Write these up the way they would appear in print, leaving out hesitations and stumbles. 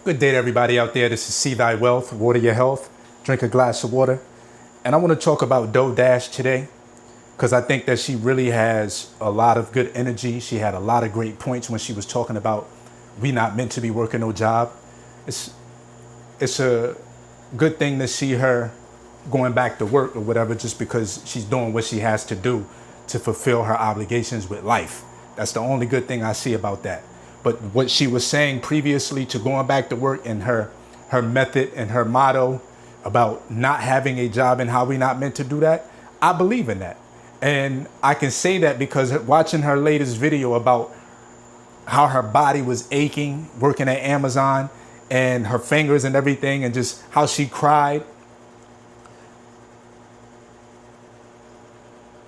Good day to everybody out there. This is See Thy Wealth, Water Your Health. Drink a glass of water. And I want to talk about Doe Dash today because I think that she really has a lot of good energy. She had a lot of great points when she was talking about we not meant to be working no job. It's a good thing to see her going back to work or whatever just because she's doing what she has to do to fulfill her obligations with life. That's the only good thing I see about that. But what she was saying previously to going back to work and her method and her motto about not having a job and how we not meant to do that, I believe in that. And I can say that because watching her latest video about how her body was aching working at Amazon and her fingers and everything and just how she cried,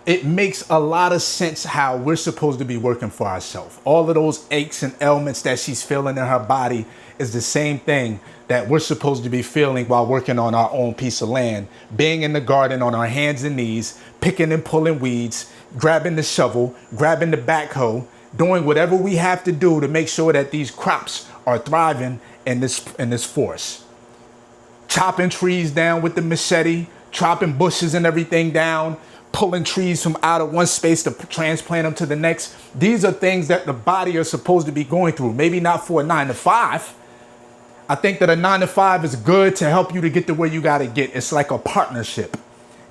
it makes a lot of sense how we're supposed to be working for ourselves. All of those aches and ailments that she's feeling in her body is the same thing that we're supposed to be feeling while working on our own piece of land, being in the garden on our hands and knees, picking and pulling weeds, grabbing the shovel, grabbing the backhoe, doing whatever we have to do to make sure that these crops are thriving in this forest. Chopping trees down with the machete, chopping bushes and everything down, pulling trees from out of one space to transplant them to the next. These are things that the body are supposed to be going through. Maybe not for a 9 to 5. I think that a 9 to 5 is good to help you to get to where you got to get. It's like a partnership.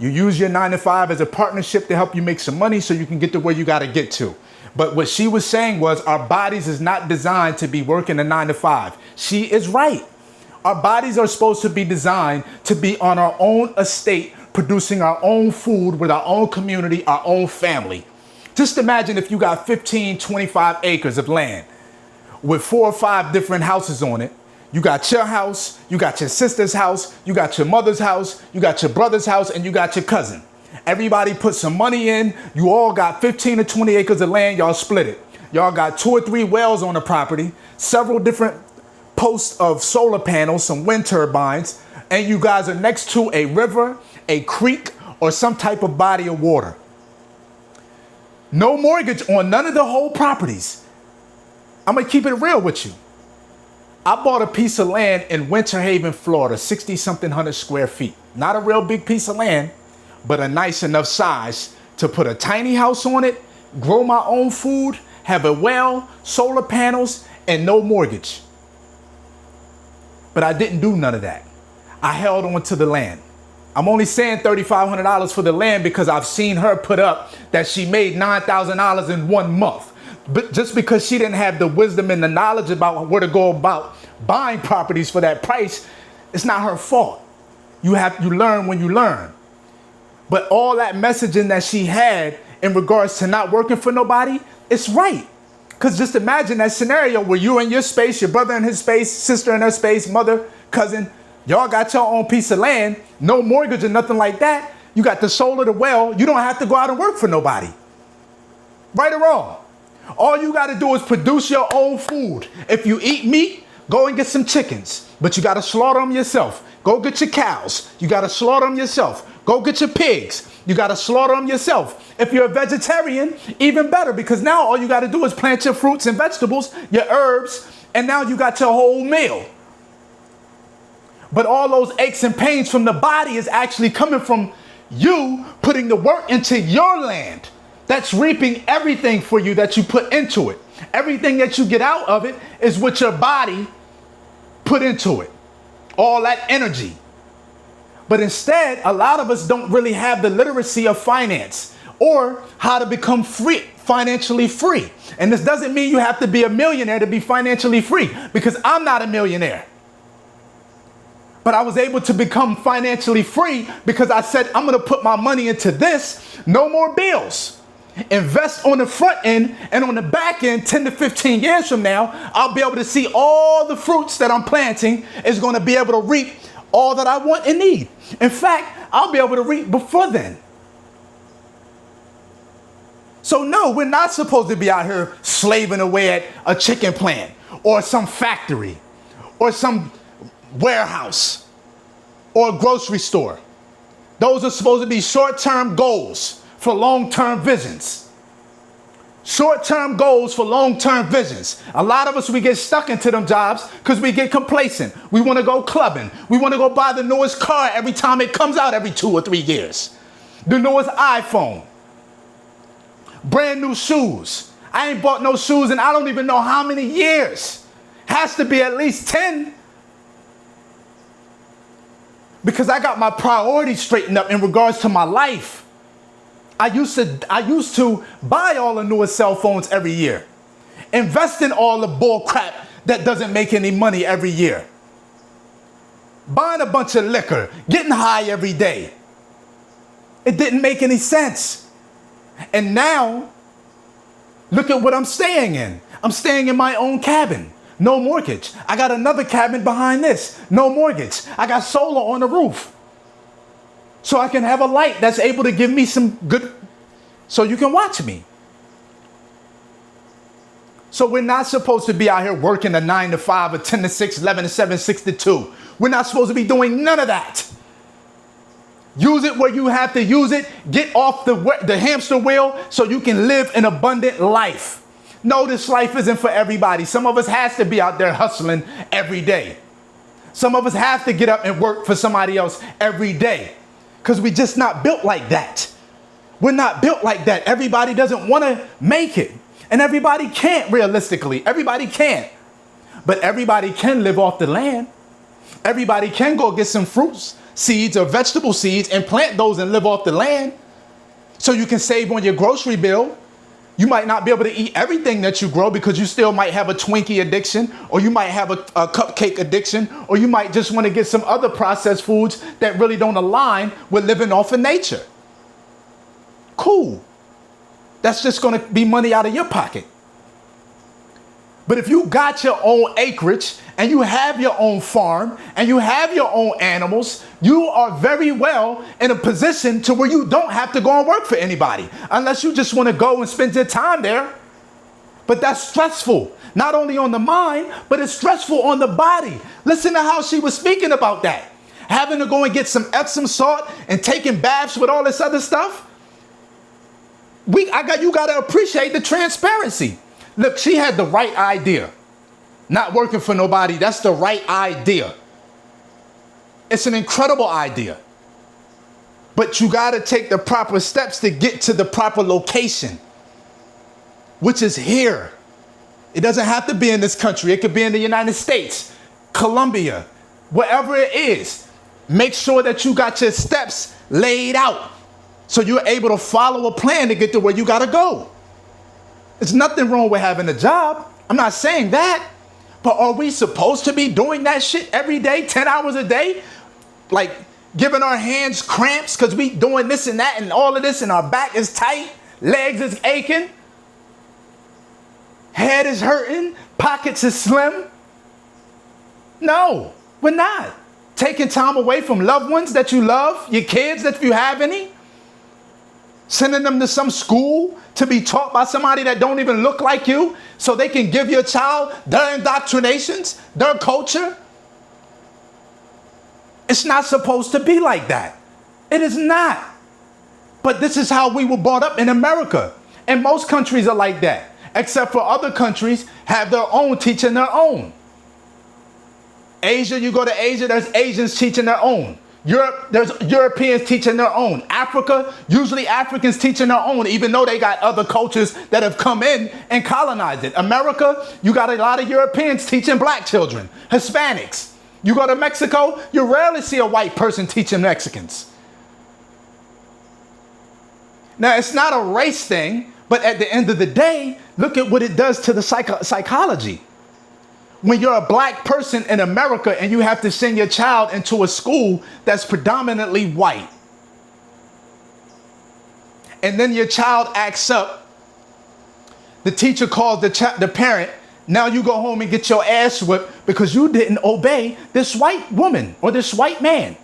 You use your 9 to 5 as a partnership to help you make some money so you can get to where you got to get to. But what she was saying was our bodies is not designed to be working a 9 to 5. She is right. Our bodies are supposed to be designed to be on our own estate, producing our own food with our own community, our own family. Just imagine if you got 15, 25 acres of land with 4 or 5 different houses on it. You got your house, you got your sister's house, you got your mother's house, you got your brother's house, and you got your cousin. Everybody put some money in. You all got 15 to 20 acres of land. Y'all split it. Y'all got 2 or 3 wells on the property, several different posts of solar panels, some wind turbines, and you guys are next to a river, a creek, or some type of body of water. No mortgage on none of the whole properties. I'm gonna keep it real with you. I bought a piece of land in Winter Haven, Florida, 60-something hundred square feet. Not a real big piece of land, but a nice enough size to put a tiny house on it, grow my own food, have a well, solar panels, and no mortgage. But I didn't do none of that. I held on to the land. I'm only saying $3,500 for the land because I've seen her put up that she made $9,000 in 1 month. But just because she didn't have the wisdom and the knowledge about where to go about buying properties for that price, it's not her fault. You learn when you learn. But all that messaging that she had in regards to not working for nobody, it's right. Because just imagine that scenario where you in your space, your brother in his space, sister in her space, mother, cousin, y'all got your own piece of land, no mortgage or nothing like that. You got the solar, the well. You don't have to go out and work for nobody. Right or wrong? All you got to do is produce your own food. If you eat meat, go and get some chickens. But you got to slaughter them yourself. Go get your cows. You got to slaughter them yourself. Go get your pigs. You got to slaughter them yourself. If you're a vegetarian, even better, because now all you got to do is plant your fruits and vegetables, your herbs, and now you got your whole meal. But all those aches and pains from the body is actually coming from you putting the work into your land. That's reaping everything for you that you put into it. Everything that you get out of it is what your body put into it. All that energy. But instead, a lot of us don't really have the literacy of finance or how to become financially free. And this doesn't mean you have to be a millionaire to be financially free, because I'm not a millionaire. But I was able to become financially free because I said, I'm going to put my money into this. No more bills. Invest on the front end, and on the back end, 10 to 15 years from now, I'll be able to see all the fruits that I'm planting is going to be able to reap all that I want and need. In fact, I'll be able to reap before then. So no, we're not supposed to be out here slaving away at a chicken plant or some factory or some warehouse or a grocery store. Those are supposed to be short-term goals for long-term visions. Short-term goals for long-term visions. A lot of us, we get stuck into them jobs because we get complacent. We want to go clubbing. We want to go buy the newest car every time it comes out every 2 or 3 years. The newest iPhone. Brand new shoes. I ain't bought no shoes in I don't even know how many years. Has to be at least 10. Because I got my priorities straightened up in regards to my life. I used to buy all the newest cell phones every year. Invest in all the bull crap that doesn't make any money every year. Buying a bunch of liquor, getting high every day. It didn't make any sense. And now, look at what I'm staying in. I'm staying in my own cabin. No mortgage. I got another cabin behind this. No mortgage. I got solar on the roof. So I can have a light that's able to give me some good, so you can watch me. So we're not supposed to be out here working a 9 to 5, a 10 to 6, 11 to 7, 6 to 2. We're not supposed to be doing none of that. Use it where you have to use it. Get off the hamster wheel so you can live an abundant life. No, this life isn't for everybody. Some of us has to be out there hustling every day. Some of us have to get up and work for somebody else every day. Because we're just not built like that. We're not built like that. Everybody doesn't want to make it. And everybody can't realistically. Everybody can't. But everybody can live off the land. Everybody can go get some fruits, seeds, or vegetable seeds and plant those and live off the land. So you can save on your grocery bill. You might not be able to eat everything that you grow because you still might have a Twinkie addiction, or you might have a cupcake addiction, or you might just want to get some other processed foods that really don't align with living off of nature. Cool. That's just going to be money out of your pocket. But if you got your own acreage and you have your own farm and you have your own animals, you are very well in a position to where you don't have to go and work for anybody unless you just want to go and spend your time there. But that's stressful, not only on the mind, but it's stressful on the body. Listen to how she was speaking about that. Having to go and get some Epsom salt and taking baths with all this other stuff. You got to appreciate the transparency. Look, she had the right idea. Not working for nobody, that's the right idea. It's an incredible idea. But you got to take the proper steps to get to the proper location, which is here. It doesn't have to be in this country. It could be in the United States, Colombia, wherever it is. Make sure that you got your steps laid out so you're able to follow a plan to get to where you got to go. There's nothing wrong with having a job. I'm not saying that. But are we supposed to be doing that shit every day, 10 hours a day? Like giving our hands cramps because we doing this and that and all of this and our back is tight, legs is aching, head is hurting, pockets is slim? No, we're not. Taking time away from loved ones that you love, your kids if you have any. Sending them to some school to be taught by somebody that don't even look like you so they can give your child their indoctrinations, their culture. It's not supposed to be like that. It is not. But this is how we were brought up in America. And most countries are like that, except for other countries have their own teaching their own. Asia, you go to Asia, there's Asians teaching their own. Europe, there's Europeans teaching their own. Africa, usually Africans teaching their own, even though they got other cultures that have come in and colonized it. America, you got a lot of Europeans teaching black children, Hispanics. You go to Mexico, you rarely see a white person teaching Mexicans. Now, it's not a race thing, but at the end of the day, look at what it does to the psychology. When you're a black person in America and you have to send your child into a school that's predominantly white, and then your child acts up, the teacher calls the parent, now you go home and get your ass whipped because you didn't obey this white woman or this white man.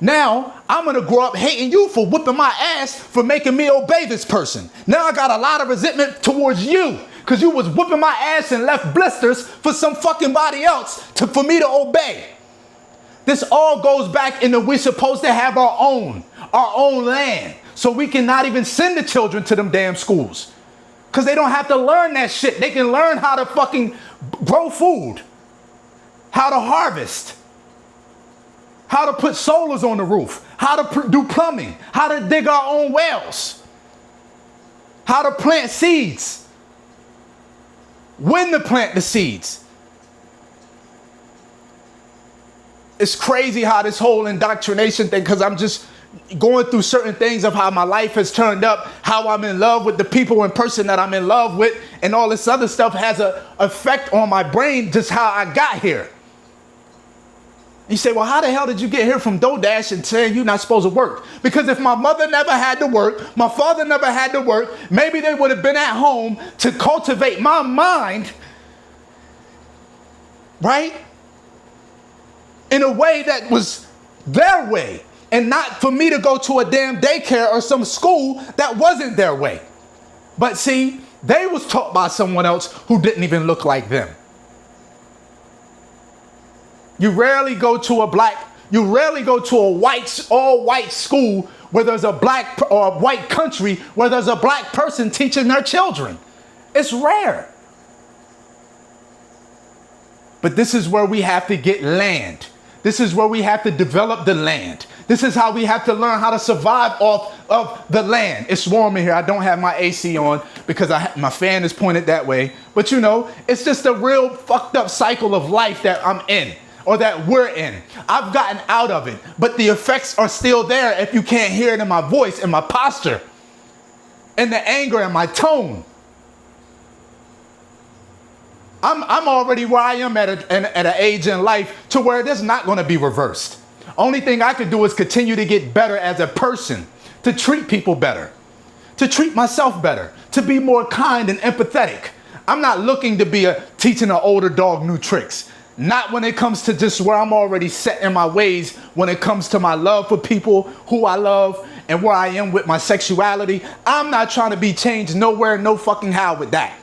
Now I'm going to grow up hating you for whipping my ass for making me obey this person. Now I got a lot of resentment towards you because you was whooping my ass and left blisters for some fucking body else for me to obey. This all goes back into we're supposed to have our own land. So we cannot even send the children to them damn schools. Because they don't have to learn that shit. They can learn how to fucking grow food, how to harvest, how to put solars on the roof, how to do plumbing, how to dig our own wells, how to plant seeds, when to plant the seeds. It's crazy how this whole indoctrination thing, because I'm just going through certain things of how my life has turned up, how I'm in love with the people and person that I'm in love with, and all this other stuff has an effect on my brain, just how I got here. You say, well, how the hell did you get here from DoorDash and saying you're not supposed to work? Because if my mother never had to work, my father never had to work, maybe they would have been at home to cultivate my mind, right? In a way that was their way, and not for me to go to a damn daycare or some school that wasn't their way. But see, they was taught by someone else who didn't even look like them. You rarely go to a all white school where there's a black or a white country where there's a black person teaching their children. It's rare. But this is where we have to get land. This is where we have to develop the land. This is how we have to learn how to survive off of the land. It's warm in here. I don't have my AC on because my fan is pointed that way. But you know, it's just a real fucked up cycle of life that I'm in, or that we're in. I've gotten out of it, but the effects are still there if you can't hear it in my voice, in my posture, in the anger, in my tone. I'm already where I am at an age in life to where it is not going to be reversed. Only thing I can do is continue to get better as a person, to treat people better, to treat myself better, to be more kind and empathetic. I'm not looking to be teaching an older dog new tricks. Not when it comes to just where I'm already set in my ways, when it comes to my love for people, who I love, and where I am with my sexuality. I'm not trying to be changed nowhere, no fucking how with that.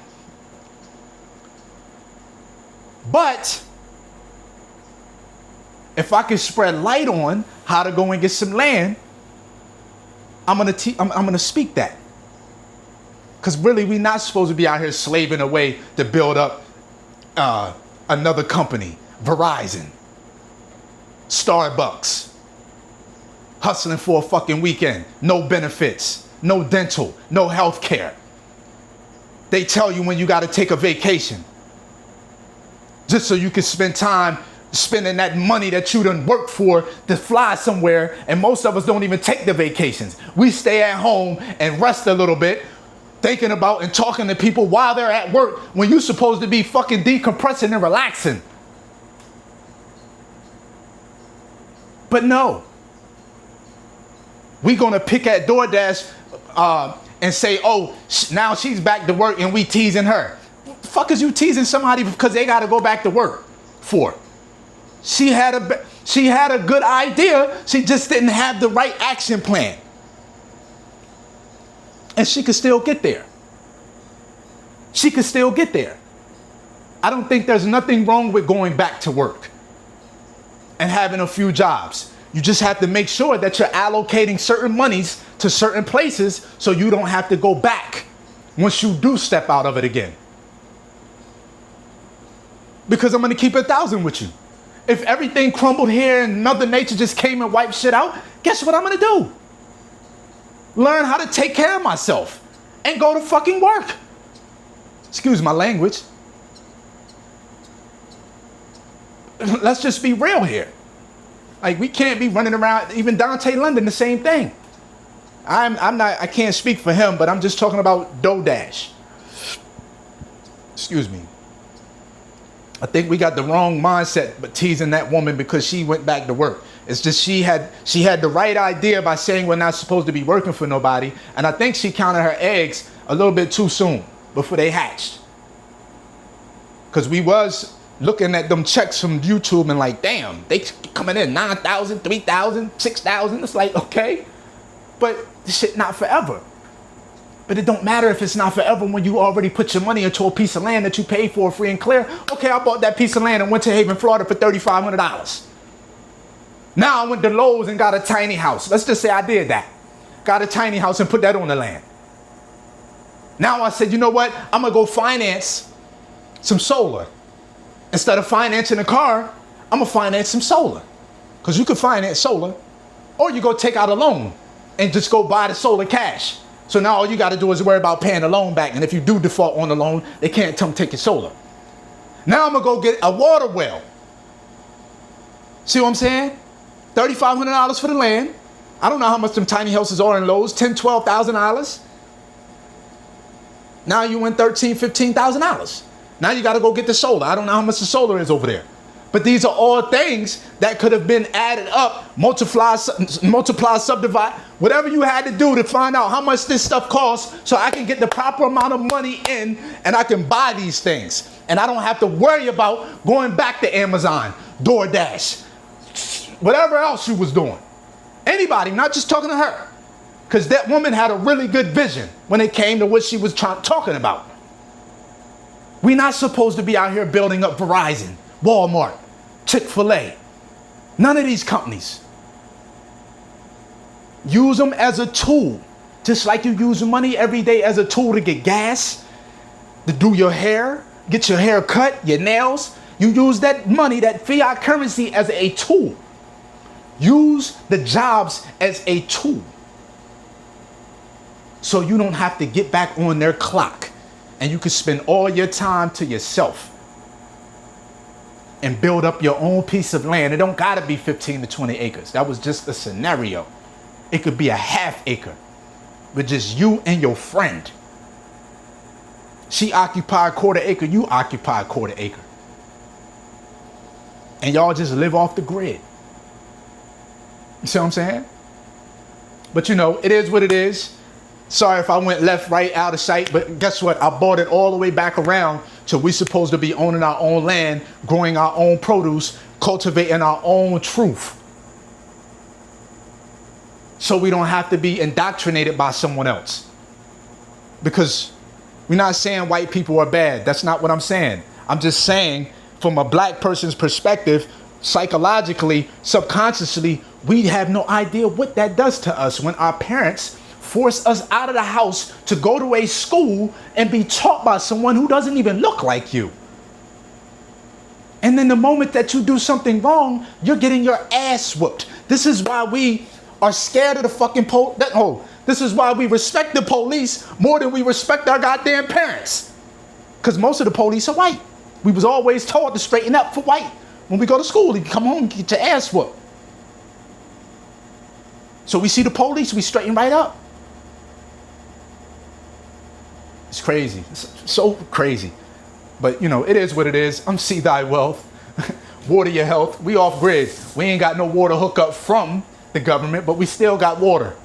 But if I can spread light on how to go and get some land, I'm gonna speak that. Because really, we're not supposed to be out here slaving away to build up another company, Verizon, Starbucks, hustling for a fucking weekend, no benefits, no dental, no health care. They tell you when you got to take a vacation, just so you can spend time spending that money that you done worked for to fly somewhere. And most of us don't even take the vacations. We stay at home and rest a little bit, thinking about and talking to people while they're at work when you're supposed to be fucking decompressing and relaxing. But no, we gonna pick at DoorDash and say, oh, now she's back to work and we teasing her. What the fuck is you teasing somebody because they gotta go back to work for? She had a good idea, she just didn't have the right action plan. And she could still get there. She could still get there. I don't think there's nothing wrong with going back to work and having a few jobs. You just have to make sure that you're allocating certain monies to certain places so you don't have to go back once you do step out of it again. Because I'm going to keep it 1,000 with you. If everything crumbled here and Mother Nature just came and wiped shit out, guess what I'm going to do? Learn how to take care of myself and go to fucking work. Excuse my language. Let's just be real here. Like, we can't be running around, even Dante London, the same thing. I can't speak for him, but I'm just talking about DoorDash. Excuse me. I think we got the wrong mindset, but teasing that woman because she went back to work. It's just she had the right idea by saying we're not supposed to be working for nobody. And I think she counted her eggs a little bit too soon before they hatched. Because we was looking at them checks from YouTube and like, damn, they coming in 9,000, 3,000, 6,000. It's like, okay, but this shit not forever. But it don't matter if it's not forever when you already put your money into a piece of land that you paid for free and clear. Okay, I bought that piece of land in Winter Haven, Florida for $3,500. Now I went to Lowe's and got a tiny house. Let's just say I did that. Got a tiny house and put that on the land. Now I said, you know what? I'm going to go finance some solar. Instead of financing a car, I'm going to finance some solar. Because you can finance solar, or you go take out a loan and just go buy the solar cash. So now all you got to do is worry about paying the loan back. And if you do default on the loan, they can't come take your solar. Now I'm going to go get a water well. See what I'm saying? $3,500 for the land. I don't know how much them tiny houses are in Lowe's, $10,000, $12,000. Now you win $13,000, $15,000. Now you got to go get the solar. I don't know how much the solar is over there. But these are all things that could have been added up, multiply, subdivide, whatever you had to do to find out how much this stuff costs so I can get the proper amount of money in and I can buy these things. And I don't have to worry about going back to Amazon, DoorDash, whatever else you was doing. Anybody, not just talking to her. Because that woman had a really good vision when it came to what she was talking about. We're not supposed to be out here building up Verizon, Walmart, Chick-fil-A. None of these companies. Use them as a tool. Just like you use money every day as a tool to get gas, to do your hair, get your hair cut, your nails. You use that money, that fiat currency, as a tool. Use the jobs as a tool. So you don't have to get back on their clock. And you can spend all your time to yourself. And build up your own piece of land. It don't gotta be 15 to 20 acres. That was just a scenario. It could be a half acre with just you and your friend. She occupied a quarter acre, you occupy a quarter acre. And y'all just live off the grid. You see what I'm saying? But you know, it is what it is. Sorry if I went left, right, out of sight, but guess what? I brought it all the way back around to we supposed to be owning our own land, growing our own produce, cultivating our own truth. So we don't have to be indoctrinated by someone else. Because we're not saying white people are bad. That's not what I'm saying. I'm just saying from a black person's perspective, psychologically, subconsciously, we have no idea what that does to us when our parents force us out of the house to go to a school and be taught by someone who doesn't even look like you. And then the moment that you do something wrong, you're getting your ass whooped. This is why we are scared of the fucking this is why we respect the police more than we respect our goddamn parents. Because most of the police are white. We was always told to straighten up for white. When we go to school, you come home and get your ass whooped. So we see the police, we straighten right up. It's crazy. It's so crazy. But, you know, it is what it is. I'm See Thy Wealth. Water your health. We off grid. We ain't got no water hookup from the government, but we still got water.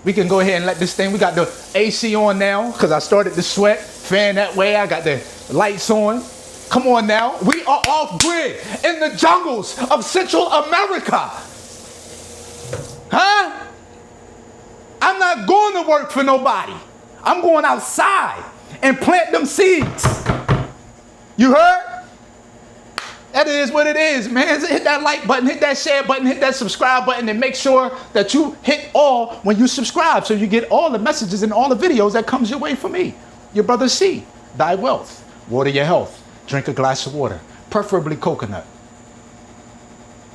We can go ahead and let this thing. We got the AC on now because I started to sweat. Fan that way. I got the lights on. Come on now. We are off grid in the jungles of Central America. Huh? I'm not going to work for nobody. I'm going outside and plant them seeds. You heard? That is what it is, man. Hit that like button, hit that share button, hit that subscribe button, and make sure that you hit all when you subscribe so you get all the messages and all the videos that comes your way from me. Your brother See Thy Wealth. Water your health. Drink a glass of water, preferably coconut.